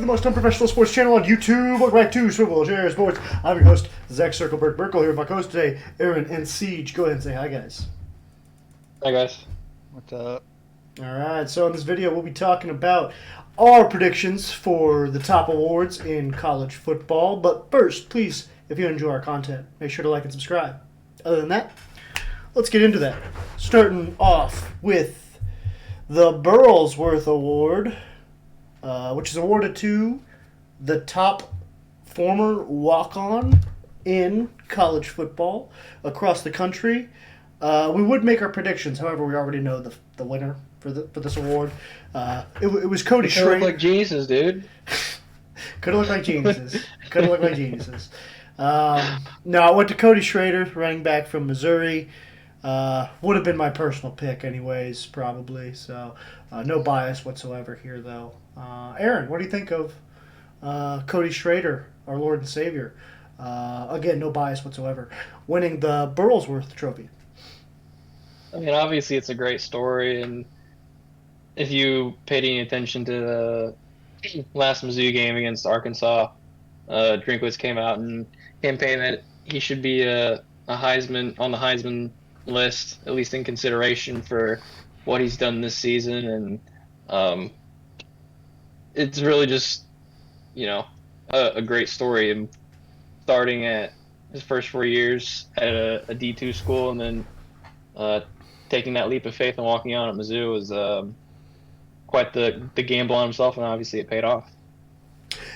the most unprofessional sports channel on YouTube. Welcome back to Swivel Chair Sports. I'm your host, Zach Circleberg Burkle, here with my host today, Aaron and Siege. Go ahead and say hi, guys. Hi, guys. What's up? Alright, so in this video, we'll be talking about our predictions for the top awards in college football. But first, please, if you enjoy our content, make sure to like and subscribe. Other than that, let's get into that. Starting off with the Burlsworth Award, which is awarded to the top former walk-on in college football across the country. We would make our predictions, however, we already know the winner for this award. It was Cody Schrader. Look like geniuses, dude. Could have looked like geniuses. Could have looked like geniuses. No, I went to Cody Schrader, running back from Missouri. Would have been my personal pick anyways, probably. So no bias whatsoever here, though. Aaron, what do you think of Cody Schrader, our Lord and Savior? Again, no bias whatsoever, winning the Burlsworth Trophy. I mean, obviously, it's a great story, and if you paid any attention to the last Mizzou game against Arkansas, Drinkwitz came out and campaigned that he should be a Heisman on the Heisman list, at least in consideration for what he's done this season, and it's really just a great story. And starting at his first 4 years at a D2 school, and then taking that leap of faith and walking out at Mizzou was quite the gamble on himself, and obviously it paid off.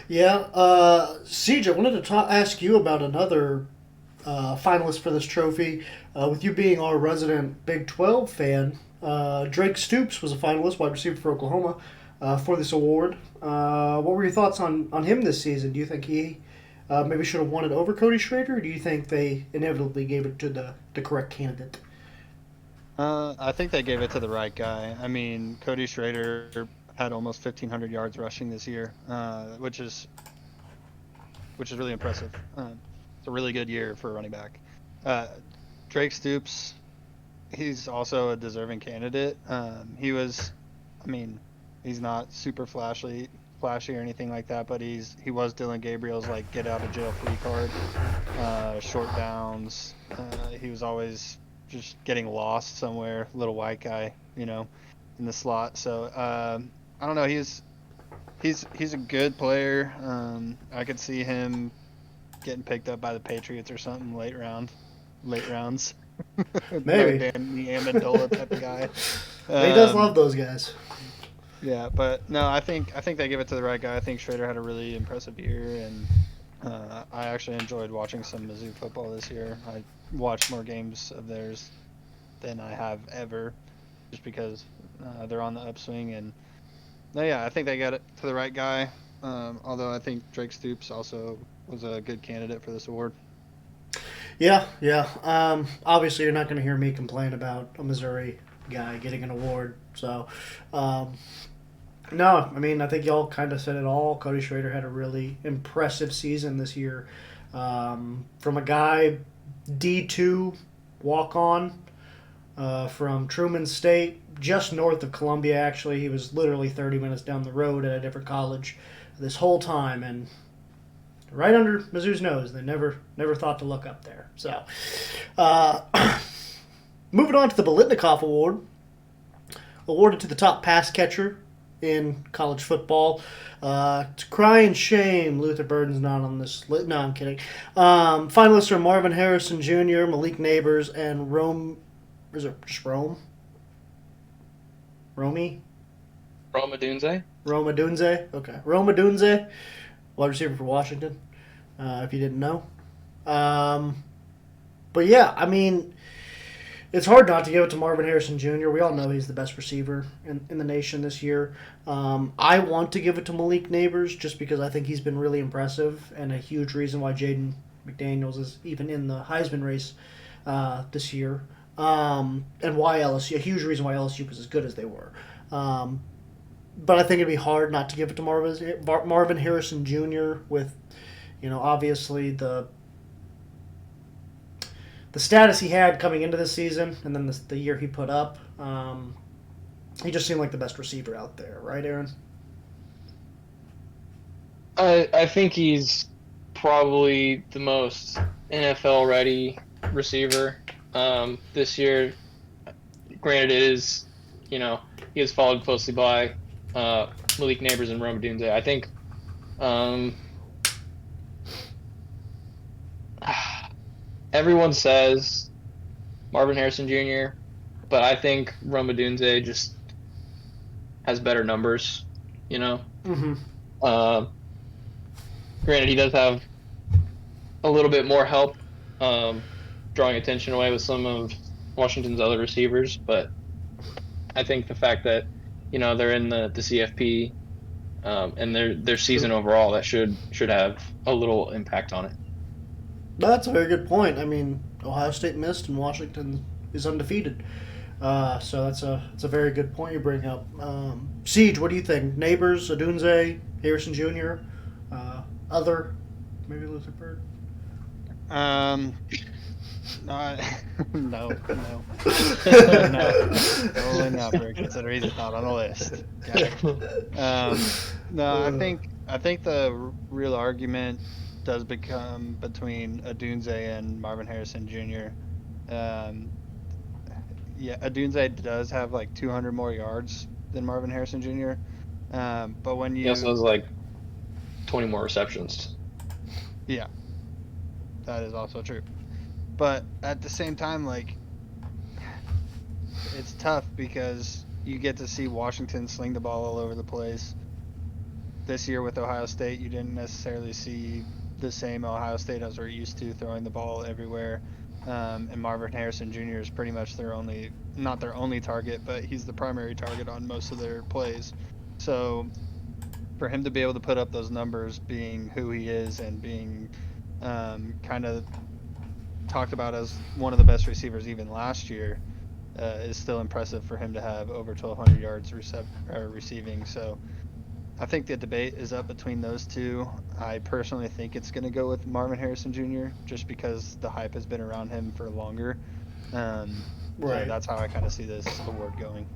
Yeah, Siege, I wanted to ask you about another finalist for this trophy. With you being our resident Big 12 fan, Drake Stoops was a finalist, wide receiver for Oklahoma, for this award. What were your thoughts on him this season? Do you think he maybe should have won it over Cody Schrader, or do you think they inevitably gave it to the correct candidate? I think they gave it to the right guy. I mean, Cody Schrader had almost 1,500 yards rushing this year, which is really impressive. It's a really good year for a running back. Drake Stoops, he's also a deserving candidate. He's not super flashy or anything like that, but he was Dylan Gabriel's like get out of jail free card, short downs. He was always just getting lost somewhere, little white guy, in the slot. So I don't know. He's a good player. I could see him getting picked up by the Patriots or something late rounds. Maybe Danny Amendola type of guy. He does love those guys. Yeah, but no, I think they give it to the right guy. I think Schrader had a really impressive year, and I actually enjoyed watching some Mizzou football this year. I watched more games of theirs than I have ever, just because they're on the upswing. And no, yeah, I think they got it to the right guy. Although I think Drake Stoops also was a good candidate for this award. Yeah. Obviously, you're not going to hear me complain about a Missouri guy getting an award. So, no, I mean, I think y'all kind of said it all. Cody Schrader had a really impressive season this year. From a guy, D2, walk-on, from Truman State, just north of Columbia, actually. He was literally 30 minutes down the road at a different college this whole time, and right under Mizzou's nose. They never thought to look up there. So, moving on to the Biletnikoff Award, awarded to the top pass catcher in college football. It's a crying shame Luther Burden's not on this list. No, I'm kidding. Finalists are Marvin Harrison Jr., Malik Neighbors, and Rome. Is it just Rome? Romy? Roma Dunze? Roma Dunze? Okay. Roma Dunze, wide receiver for Washington, if you didn't know. But yeah, I mean, it's hard not to give it to Marvin Harrison Jr. We all know he's the best receiver in the nation this year. I want to give it to Malik Neighbors just because I think he's been really impressive and a huge reason why Jaden McDaniels is even in the Heisman race this year. And why LSU, a huge reason why LSU was as good as they were. But I think it'd be hard not to give it to Marvin Harrison Jr. with, obviously the status he had coming into this season and then the year he put up. He just seemed like the best receiver out there, right, Aaron? I think he's probably the most NFL ready receiver this year. Granted, it is, he is followed closely by Malik Neighbors and Rome Odunze. I think everyone says Marvin Harrison Jr., but I think Rome Odunze just has better numbers, you know. Mm-hmm. Granted, he does have a little bit more help drawing attention away with some of Washington's other receivers, but I think the fact that they're in the CFP and their season overall, that should have a little impact on it. That's a very good point. I mean, Ohio State missed and Washington is undefeated. So that's a very good point you bring up. Siege, what do you think? Neighbors, Odunze, Harrison Jr., other, maybe Luther Bird? No, no, totally not, Bird. Consider he's not on the list. No, I think the real argument does become between Odunze and Marvin Harrison Jr. Yeah, Odunze does have like 200 more yards than Marvin Harrison Jr. But when He also has like 20 more receptions. Yeah, that is also true. But at the same time, like, it's tough because you get to see Washington sling the ball all over the place. This year with Ohio State, you didn't necessarily see the same Ohio State as we're used to, throwing the ball everywhere. And Marvin Harrison Jr. is pretty much not their only target, but he's the primary target on most of their plays. So for him to be able to put up those numbers, being who he is and being kind of talked about as one of the best receivers even last year, is still impressive for him to have over 1,200 yards receiving. So I think the debate is up between those two. I personally think it's going to go with Marvin Harrison Jr. just because the hype has been around him for longer. Right. So that's how I kind of see this award going.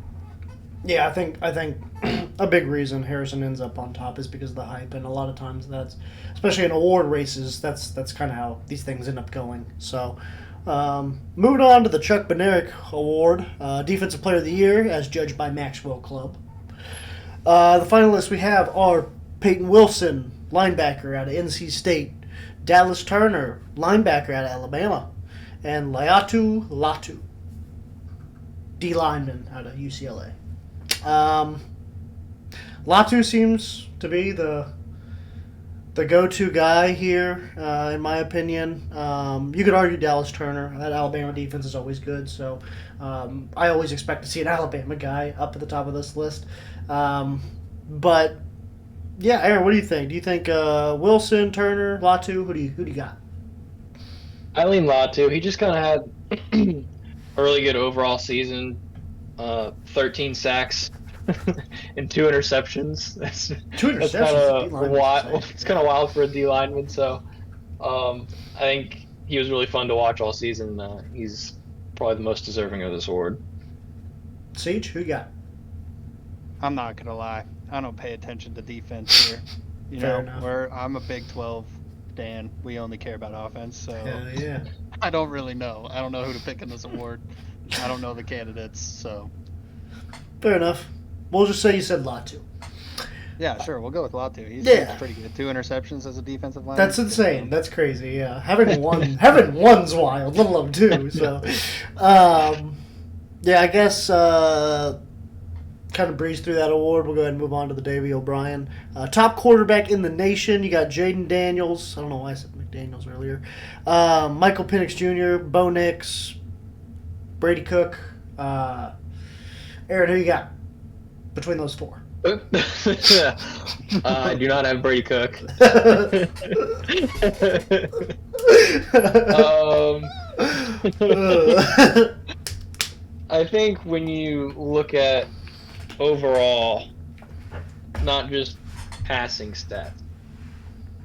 Yeah, I think a big reason Harrison ends up on top is because of the hype, and a lot of times that's, especially in award races, that's kind of how these things end up going. So, moving on to the Chuck Bednarik Award, Defensive Player of the Year, as judged by Maxwell Club. The finalists we have are Peyton Wilson, linebacker out of NC State, Dallas Turner, linebacker out of Alabama, and Laiatu Latu, D lineman out of UCLA. Latu seems to be the go-to guy here, in my opinion. You could argue Dallas Turner. That Alabama defense is always good, so I always expect to see an Alabama guy up at the top of this list. But yeah, Aaron, what do you think? Do you think Wilson, Turner, Latu? Who do you got? I lean Latu. He just kind of had a really good overall season. 13 sacks and 2 interceptions. That's 2 interceptions. That's kind of wild. It's kind of wild for a D lineman. So, I think he was really fun to watch all season. He's probably the most deserving of this award. Siege, who you got? I'm not gonna lie. I don't pay attention to defense here. Fair enough. I'm a Big 12 Dan. We only care about offense, so Yeah. I don't really know. I don't know who to pick in this award. I don't know the candidates, so. Fair enough. We'll just say you said Latu. Yeah, sure. We'll go with Latu. He's pretty good. 2 interceptions as a defensive lineman. That's insane. That's crazy. Yeah, having one's wild, let alone 2. So, yeah, I guess kind of breeze through that award. We'll go ahead and move on to the Davey O'Brien. Top quarterback in the nation. You got Jaden Daniels. I don't know why I said McDaniels earlier. Michael Penix Jr., Bo Nix, Brady Cook. Aaron, who you got between those 4? I do not have Brady Cook. I think when you look at overall, not just passing stats,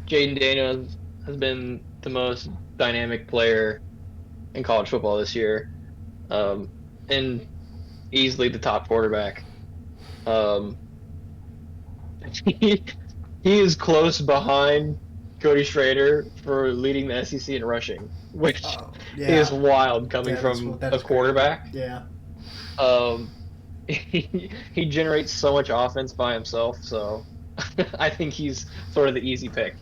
Jaden Daniels has been the most dynamic player in college football this year, and easily the top quarterback. he is close behind Cody Schrader for leading the SEC in rushing, which Yeah. is wild coming Yeah, from that a is crazy. quarterback. Yeah. He generates so much offense by himself, so I think he's sort of the easy pick.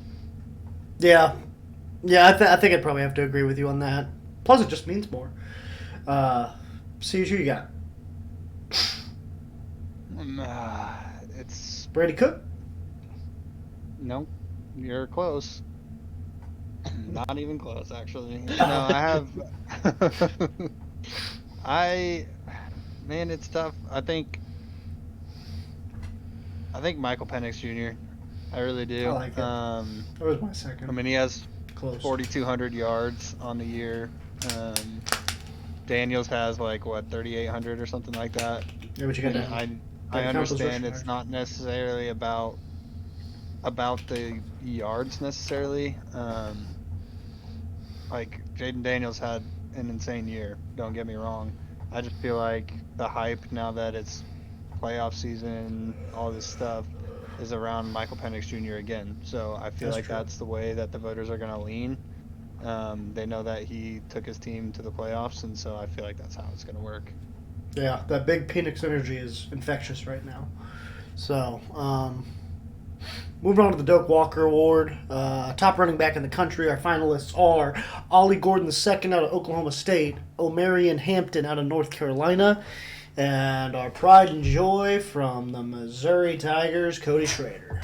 Yeah. Yeah, I think I'd probably have to agree with you on that. Plus, it just means more. See who you got. It's Brady Cook? no, you're close. Not even close, actually. No, I have. Man, it's tough. I think Michael Penix Jr. I really do. I like it. That was my second. I mean, he has Close. 4,200 yards on the year. Daniels has like what 3,800 or something like that. Yeah, but you got I understand it's not necessarily about the yards necessarily. Like Jaden Daniels had an insane year. Don't get me wrong. I just feel like the hype now that it's playoff season, all this stuff is around Michael Penix Jr. again. So I feel like that's the way that the voters are going to lean. They know that he took his team to the playoffs, and so I feel like that's how it's going to work. Yeah, that big Penix energy is infectious right now. So, moving on to the Doak Walker Award. Top running back in the country. Our finalists are Ollie Gordon II out of Oklahoma State, Omarion Hampton out of North Carolina, and our pride and joy from the Missouri Tigers, Cody Schrader.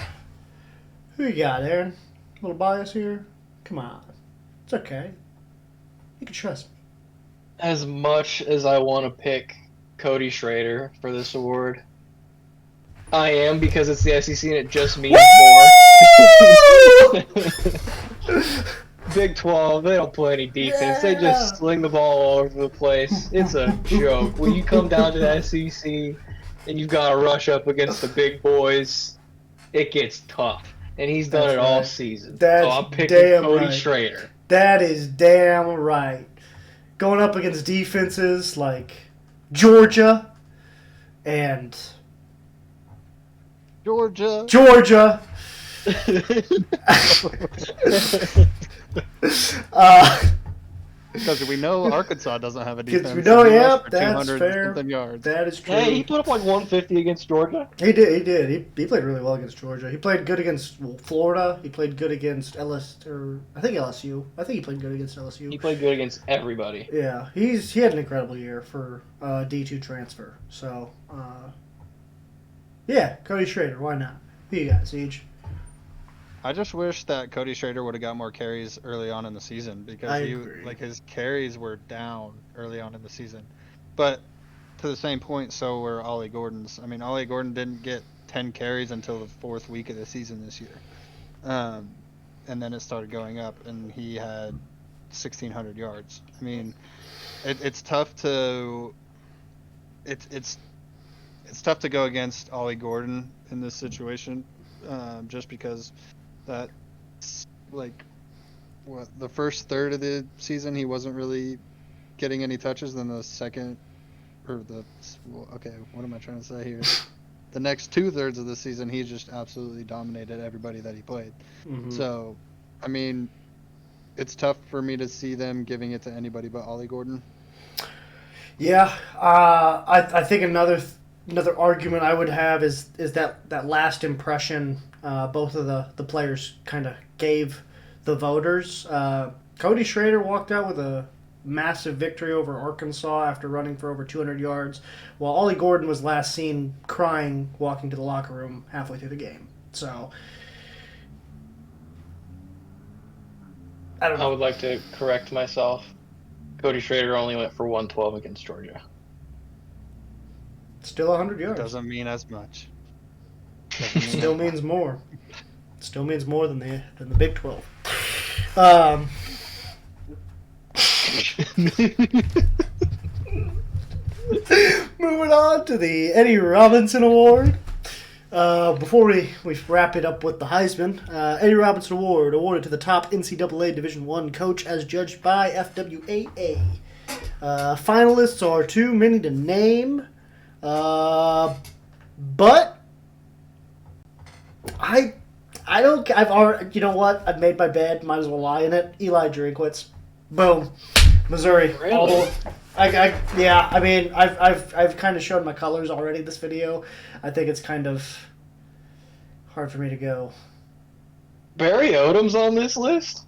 Who you got, Aaron? A little bias here? Come on. It's okay. You can trust me. As much as I want to pick Cody Schrader for this award, I am, because it's the SEC and it just means more. Big 12, they don't play any defense. They just sling the ball all over the place. It's a joke. When you come down to the SEC and you've got to rush up against the big boys, it gets tough. And he's done it all season. So I'm picking Cody Schrader. That is damn right. Going up against defenses like Georgia and Georgia. Because we know Arkansas doesn't have a defense. We know, yeah, that's fair. Yards. That is true. Hey, he put up like 150 against Georgia. He did. He played really well against Georgia. He played good against Florida. He played good against LSU. I think he played good against LSU. He played good against everybody. Yeah, he had an incredible year for D2 transfer. So, yeah, Cody Schrader. Why not? Who you got, Siege? I just wish that Cody Schrader would have got more carries early on in the season, because his carries were down early on in the season. But to the same point, so were Ollie Gordon's. I mean, Ollie Gordon didn't get 10 carries until the 4th week of the season this year. And then it started going up, and he had 1,600 yards. I mean, it's tough to it's tough to go against Ollie Gordon in this situation, just because that's like the first third of the season he wasn't really getting any touches. Then the second, what am I trying to say here? The next 2/3 of the season he just absolutely dominated everybody that he played. Mm-hmm. So, I mean, it's tough for me to see them giving it to anybody but Ollie Gordon. Yeah, I think another argument I would have is that last impression both of the players kind of gave the voters. Cody Schrader walked out with a massive victory over Arkansas after running for over 200 yards, while Ollie Gordon was last seen crying walking to the locker room halfway through the game. So, I don't know. I would like to correct myself. Cody Schrader only went for 112 against Georgia. Still 100 yards. It doesn't mean as much. Still means more. Still means more than the Big 12. Moving on to the Eddie Robinson Award. Before we wrap it up with the Heisman, Eddie Robinson Award awarded to the top NCAA Division I coach as judged by FWAA. Finalists are too many to name, but I I don't. I've already. You know what? I've made my bed. Might as well lie in it. Eli Drinkwitz. Boom. Missouri. Really? Yeah. I mean, I've kind of shown my colors already. This video. I think it's kind of hard for me to go. Barry Odom's on this list?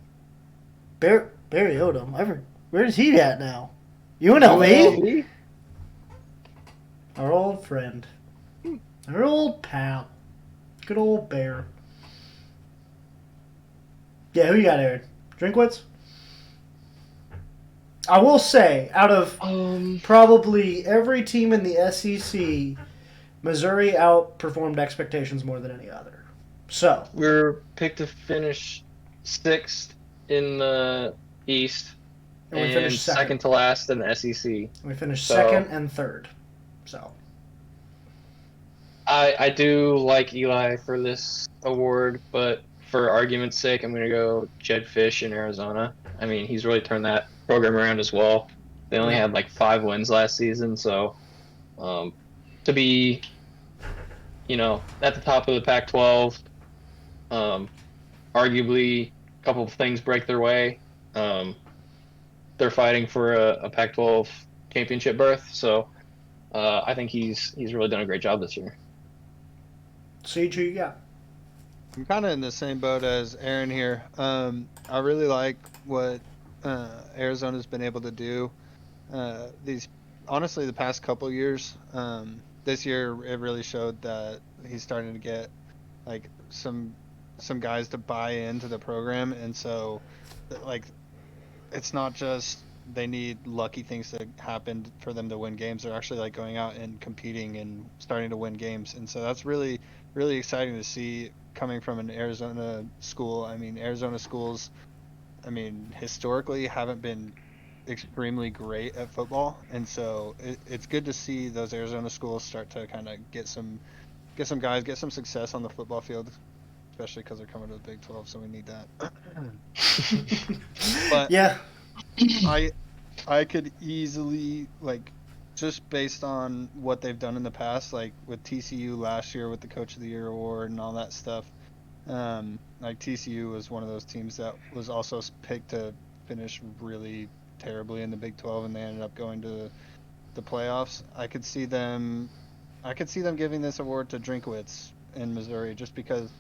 Barry Odom. Where's he at now? UNLV? UNLV? Our old friend. Our old pal. Good old Bear. Yeah, who you got, Aaron? Drinkwitz? I will say, out of probably every team in the SEC, Missouri outperformed expectations more than any other. So We're picked to finish 6th in the East And we and finished second. to last in the SEC. we finished So- second and third. So I do like Eli for this award, but for argument's sake, I'm going to go Jed Fish in Arizona. I mean, he's really turned that program around as well. They only had like 5 wins last season, so to be, at the top of the Pac-12, arguably a couple of things break their way. They're fighting for a Pac-12 championship berth, so I think he's really done a great job this year. Siege, who you got? I'm kind of in the same boat as Aaron here. I really like what Arizona's been able to do. Honestly, the past couple years. This year, it really showed that he's starting to get like some guys to buy into the program, and so like it's not just they need lucky things to happen for them to win games. They're actually like going out and competing and starting to win games, and so that's really exciting to see coming from an Arizona school. I mean, Arizona schools, historically haven't been extremely great at football, and so it's good to see those Arizona schools start to kind of get some guys, get some success on the football field, especially because they're coming to the Big 12, so we need that. But Yeah. I could easily, like, just based on what they've done in the past, like with TCU last year with the Coach of the Year award and all that stuff, like TCU was one of those teams that was also picked to finish really terribly in the Big 12, and they ended up going to the playoffs. I could see them giving this award to Drinkwitz in Missouri, just because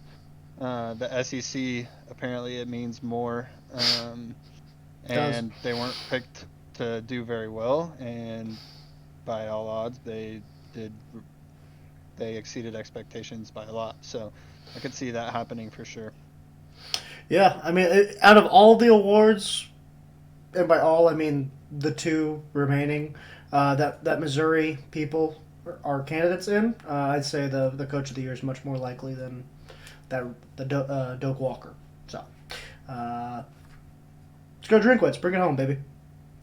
the SEC, apparently it means more, and they weren't picked to do very well, and by all odds they exceeded expectations by a lot. So I could see that happening for sure. Yeah, I mean, out of all the awards, and by all I mean the 2 remaining that Missouri people are candidates in, I'd say the Coach of the Year is much more likely than the Doak Walker. So let's go Drinkwitz. Bring it home, baby.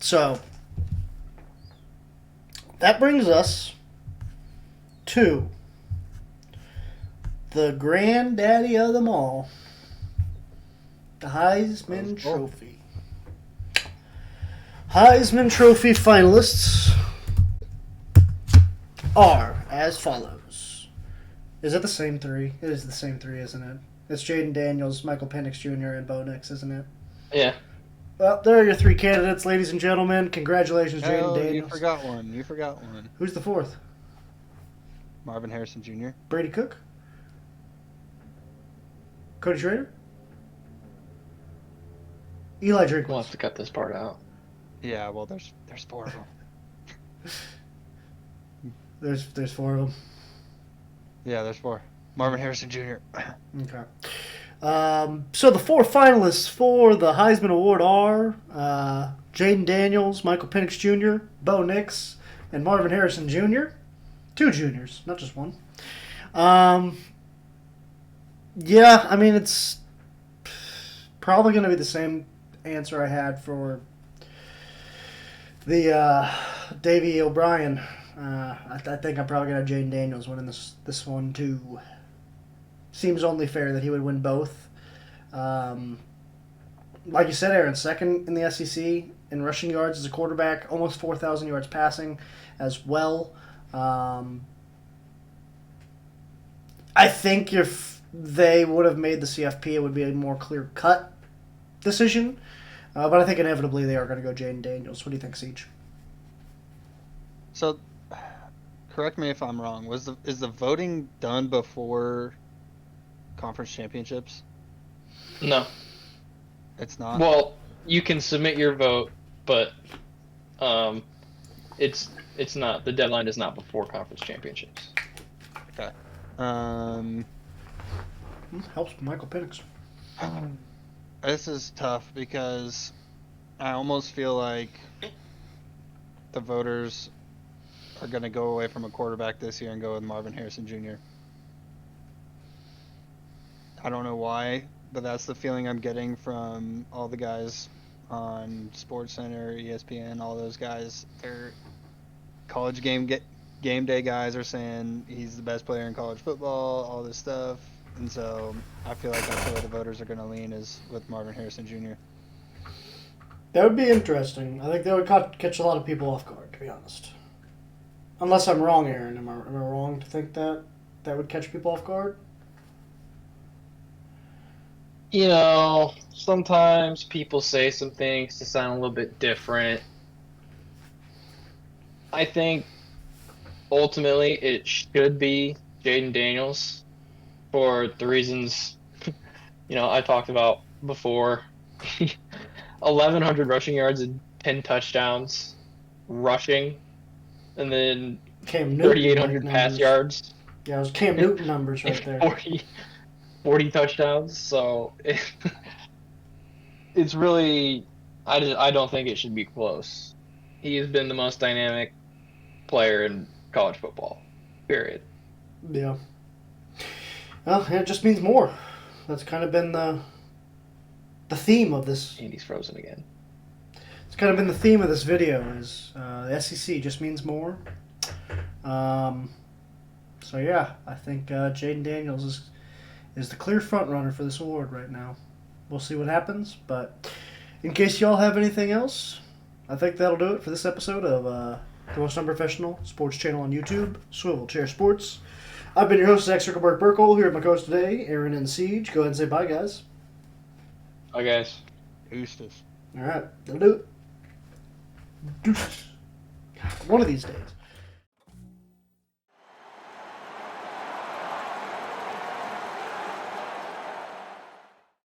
So that brings us to the granddaddy of them all, the Heisman Trophy. Heisman Trophy finalists are as follows. Is it the same 3? It is the same 3, isn't it? It's Jaden Daniels, Michael Penix Jr., and Bo Nix, isn't it? Yeah. Well, there are your 3 candidates, ladies and gentlemen. Congratulations, Jaden Oh, Daniels. you forgot one. Who's the 4th? Marvin Harrison Jr. Brady Cook? Cody Schrader? Eli We'll have Drinkwitz. to cut this part out. Yeah, well, there's 4 of them. There's 4 of them. Yeah, there's 4. Marvin Harrison Jr. Okay. So the 4 finalists for the Heisman Award are Jaden Daniels, Michael Penix Jr., Bo Nix, and Marvin Harrison Jr. 2 juniors, not just 1. Yeah, I mean, it's probably going to be the same answer I had for the Davey O'Brien. I think I'm probably going to have Jaden Daniels winning this one, too. Seems only fair that he would win both. Like you said, Aaron, second in the SEC in rushing yards as a quarterback, almost 4,000 yards passing as well. I think they would have made the CFP, it would be a more clear-cut decision. But I think inevitably they are going to go Jaden Daniels. What do you think, Siege? So, correct me if I'm wrong. Is the voting done before conference championships? No. It's not. Well, you can submit your vote, but it's not. The deadline is not before conference championships. Okay. Helps Michael Penix. This is tough because I almost feel like the voters are going to go away from a quarterback this year and go with Marvin Harrison Jr. I don't know why, but that's the feeling I'm getting from all the guys on SportsCenter, ESPN, all those guys. They're college game day guys are saying he's the best player in college football, all this stuff. And so I feel like that's where the voters are going to lean is with Marvin Harrison Jr. That would be interesting. I think that would catch a lot of people off guard, to be honest. Unless I'm wrong, Aaron. Am I wrong to think that would catch people off guard? You know, sometimes people say some things to sound a little bit different. I think ultimately it should be Jaden Daniels for the reasons I talked about before. 1,100 rushing yards and 10 touchdowns rushing, and then 3,800 pass yards. Yeah, it was Cam Newton numbers right there. 40 touchdowns. So it's really, I don't think it should be close. He has been the most dynamic player in college football, period. Yeah. Well, it just means more. That's kind of been the theme of this. Andy's frozen again. It's kind of been the theme of this video is the SEC just means more. So yeah, I think Jaden Daniels is the clear front runner for this award right now. We'll see what happens, but in case y'all have anything else, I think that'll do it for this episode of the most unprofessional sports channel on YouTube, Swivel Chair Sports. I've been your host, Zach Circleberg-Burkle, here with my co-host today, Aaron and Siege. Go ahead and say bye, guys. Bye, guys. Deuces. All right, that'll do it. Deuces. One of these days.